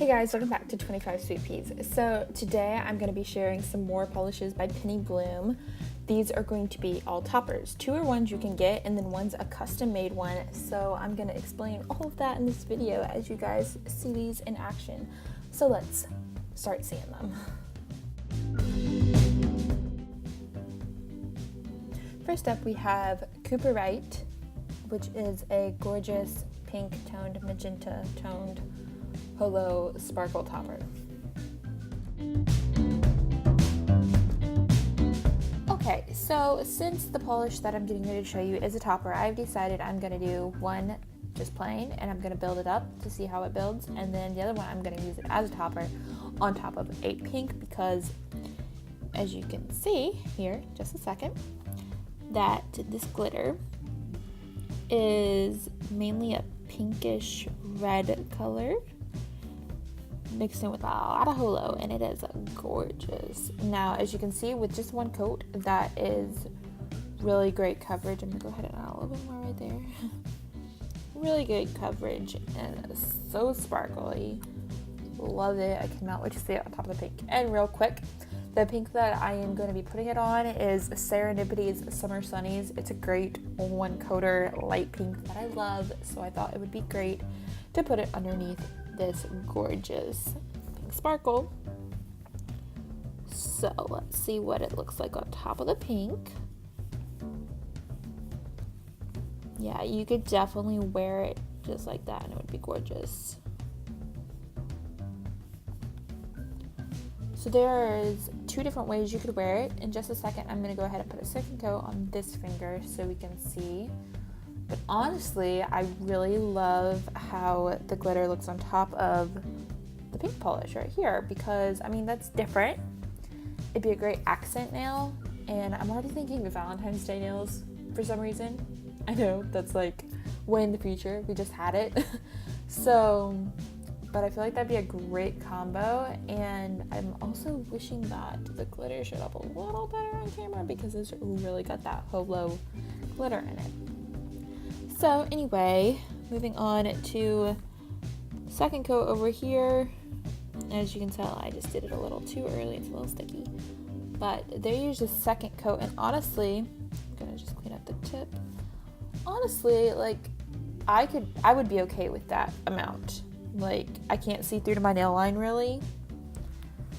Hey guys, welcome back to 25 Sweet Peas. So today I'm going to be sharing some more polishes by Penny Bloom. These are going to be all toppers. 2 are ones you can get and then one's a custom made one. So I'm going to explain all of that in this video as you guys see these in action. So let's start seeing them. First up we have Cooper Wright, which is a gorgeous pink toned, magenta toned Holo sparkle topper. Okay, so since the polish that I'm getting ready to show you is a topper, I've decided I'm going to do one just plain and I'm going to build it up to see how it builds, and then the other one I'm going to use it as a topper on top of a pink, because as you can see here, just a second, that this glitter is mainly a pinkish red color mixed in with a lot of holo, and it is gorgeous. Now, as you can see, with just one coat, that is really great coverage. I'm gonna go ahead and add a little bit more right there. Really good coverage and so sparkly. Love it. I cannot wait to see it on top of the pink. And real quick, the pink that I am going to be putting it on is Serendipity's Summer Sunnies. It's a great one coater light pink that I love, so I thought it would be great to put it underneath this gorgeous pink sparkle. So let's see what it looks like on top of the pink. Yeah, you could definitely wear it just like that and it would be gorgeous. So there's 2 different ways you could wear it. In just a second, I'm going to go ahead and put a second coat on this finger so we can see. But honestly, I really love how the glitter looks on top of the pink polish right here, because I mean, that's different. It'd be a great accent nail, and I'm already thinking of Valentine's Day nails for some reason. I know that's like way in the future, we just had it. But I feel like that'd be a great combo, and I'm also wishing that the glitter showed up a little better on camera because it's really got that holo glitter in it. So anyway, moving on to the second coat over here. As you can tell, I just did it a little too early, it's a little sticky. But there you use the second coat, and honestly, I'm gonna just clean up the tip. Honestly, like, I would be okay with that amount. Like, I can't see through to my nail line really,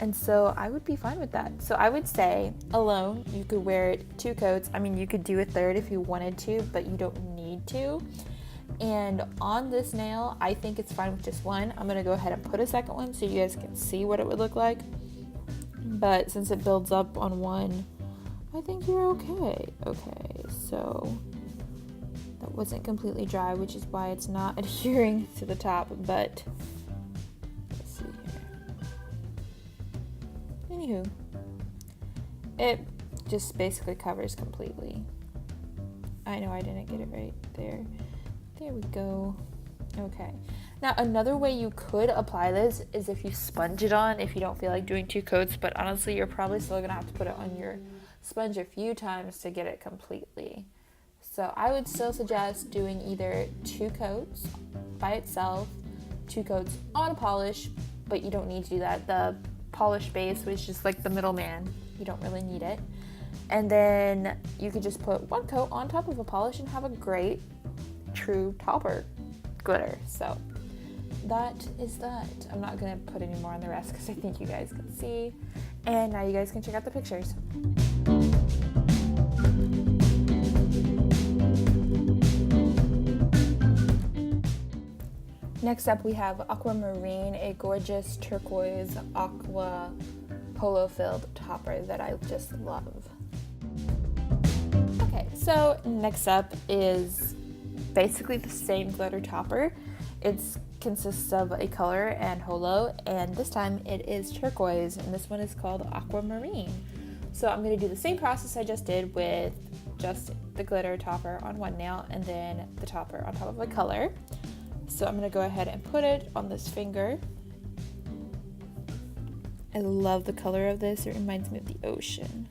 and so I would be fine with that. So I would say alone you could wear it 2 coats. I mean, you could do a third if you wanted to, but you don't need to. And on this nail, I think it's fine with just one. I'm gonna go ahead and put a second one so you guys can see what it would look like, but since it builds up on one, I think you're okay. Okay, so that wasn't completely dry, which is why it's not adhering to the top, but let's see here. Anywho, it just basically covers completely. I know I didn't get it right there. There we go. Okay. Now, another way you could apply this is if you sponge it on, if you don't feel like doing 2 coats, but honestly, you're probably still gonna have to put it on your sponge a few times to get it completely. So I would still suggest doing either 2 coats by itself, 2 coats on a polish, but you don't need to do that. The polish base was just like the middleman. You don't really need it. And then you could just put 1 coat on top of a polish and have a great true topper glitter. So that is that. I'm not going to put any more on the rest because I think you guys can see. And now you guys can check out the pictures. Next up we have Aquamarine, a gorgeous turquoise aqua holo filled topper that I just love. Okay, so next up is basically the same glitter topper. It consists of a color and holo, and this time it is turquoise, and this one is called Aquamarine. So I'm going to do the same process I just did with just the glitter topper on one nail and then the topper on top of a color. So I'm going to go ahead and put it on this finger. I love the color of this. It reminds me of the ocean.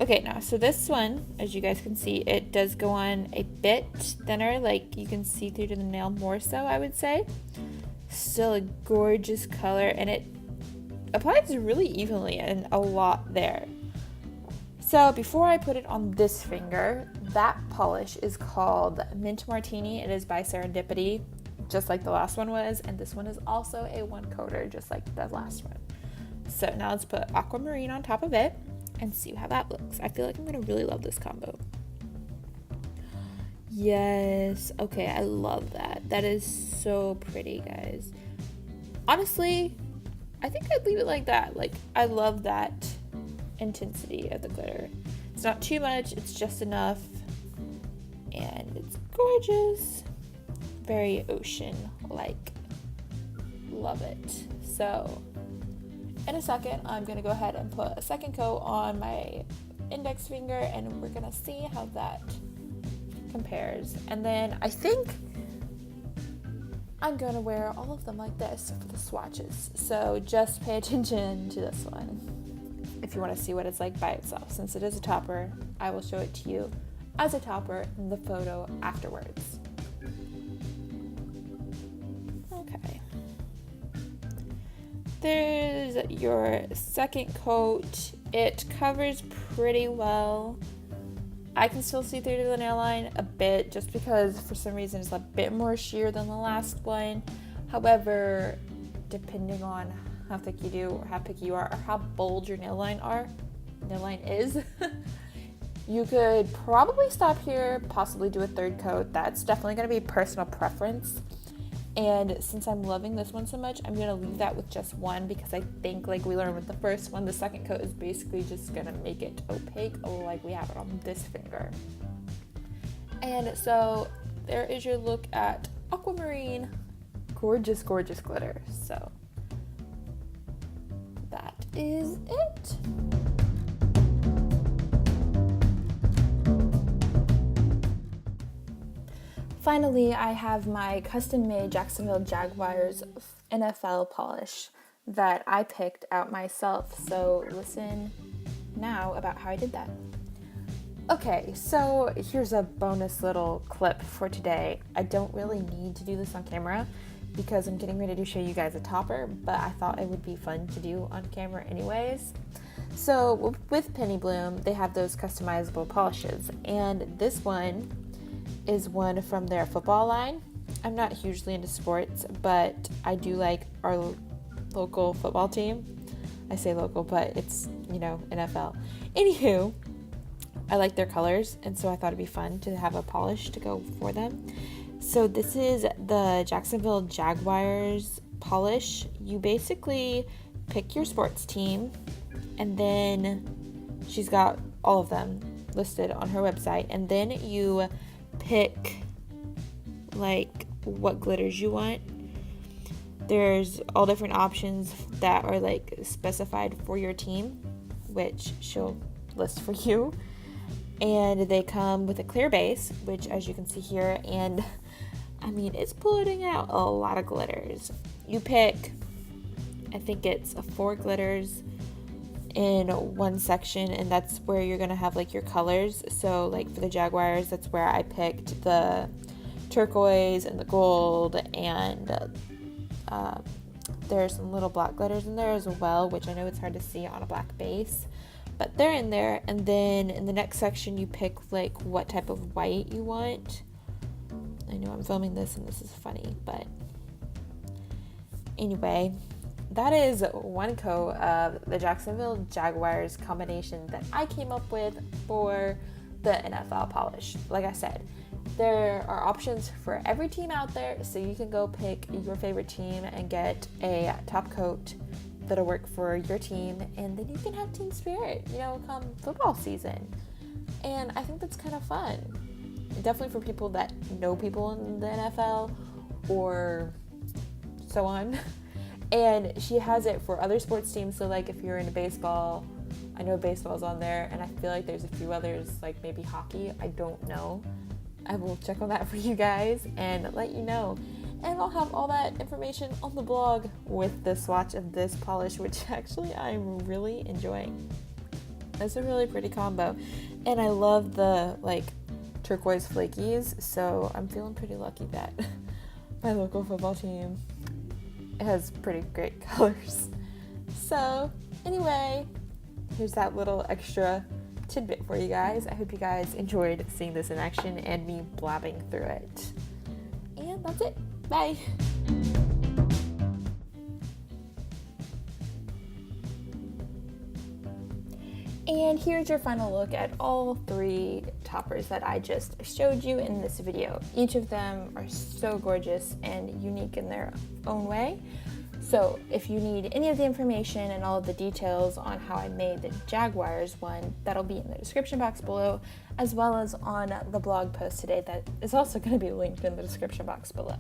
Okay, now, so this one, as you guys can see, it does go on a bit thinner, like you can see through to the nail more so, I would say. Still a gorgeous color, and it applies really evenly and a lot there. So before I put it on this finger, that polish is called Mint Martini. It is by Serendipity, just like the last one was, and this one is also a one coater, just like the last one. So now let's put Aquamarine on top of it and see how that looks. I feel like I'm gonna really love this combo. Yes, okay, I love that. That is so pretty, guys. Honestly, I think I'd leave it like that. Like, I love that intensity of the glitter. It's not too much, it's just enough, and it's gorgeous. Very ocean-like. Love it. So, in a second, I'm gonna go ahead and put a second coat on my index finger, and we're gonna see how that compares. And then I think I'm gonna wear all of them like this for the swatches. So just pay attention to this one if you want to see what it's like by itself. Since it is a topper, I will show it to you as a topper in the photo afterwards. Okay. There's your second coat. It covers pretty well. I can still see through the nail line a bit just because for some reason it's a bit more sheer than the last one. However, depending on how thick you do or how picky you are or how bold your nail line is, you could probably stop here, possibly do a third coat. That's definitely going to be personal preference. And since I'm loving this one so much, I'm going to leave that with just one because I think, like we learned with the first one, the second coat is basically just going to make it opaque like we have it on this finger. And so there is your look at Aquamarine. Gorgeous, gorgeous glitter. So that is it. Finally, I have my custom-made Jacksonville Jaguars NFL polish that I picked out myself. So listen now about how I did that. Okay, so here's a bonus little clip for today. I don't really need to do this on camera because I'm getting ready to show you guys a topper, but I thought it would be fun to do on camera anyways. So with Penny Bloom, they have those customizable polishes, and this one is one from their football line. I'm not hugely into sports, but I do like our local football team. I say local, but it's, NFL. Anywho, I like their colors, and so I thought it'd be fun to have a polish to go for them. So this is the Jacksonville Jaguars polish. You basically pick your sports team, and then she's got all of them listed on her website, and then you pick like what glitters you want. There's all different options that are like specified for your team, which she'll list for you, and they come with a clear base, which as you can see here, and I mean it's putting out a lot of glitters. You pick, I think it's 4 glitters in one section, and that's where you're gonna have like your colors. So like for the Jaguars, that's where I picked the turquoise and the gold, and there's some little black glitters in there as well, which I know it's hard to see on a black base, but they're in there. And then in the next section you pick like what type of white you want. I know I'm filming this and this is funny, but anyway, that is one coat of the Jacksonville Jaguars combination that I came up with for the NFL polish. Like I said, there are options for every team out there, so you can go pick your favorite team and get a top coat that'll work for your team, and then you can have team spirit, come football season. And I think that's kind of fun. Definitely for people that know people in the NFL or so on. And she has it for other sports teams. So like if you're into baseball, I know baseball's on there, and I feel like there's a few others, like maybe hockey. I don't know. I will check on that for you guys and let you know. And I'll have all that information on the blog with the swatch of this polish, which actually I'm really enjoying. It's a really pretty combo. And I love the turquoise flakies, so I'm feeling pretty lucky that my local football team it has pretty great colors. So anyway, here's that little extra tidbit for you guys. I hope you guys enjoyed seeing this in action and me blabbing through it. And that's it. Bye. And here's your final look at all 3 toppers that I just showed you in this video. Each of them are so gorgeous and unique in their own way. So if you need any of the information and all of the details on how I made the Jaguars one, that'll be in the description box below, as well as on the blog post today that is also going to be linked in the description box below.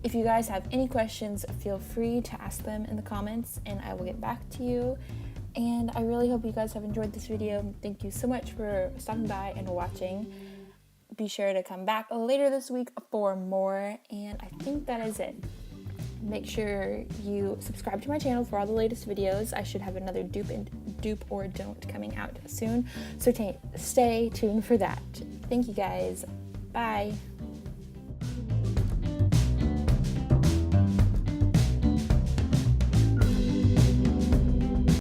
If you guys have any questions, feel free to ask them in the comments and I will get back to you. And I really hope you guys have enjoyed this video. Thank you so much for stopping by and watching. Be sure to come back later this week for more, and I think that is it. Make sure you subscribe to my channel for all the latest videos. I should have another dupe or don't coming out soon, so stay tuned for that. Thank you guys. Bye.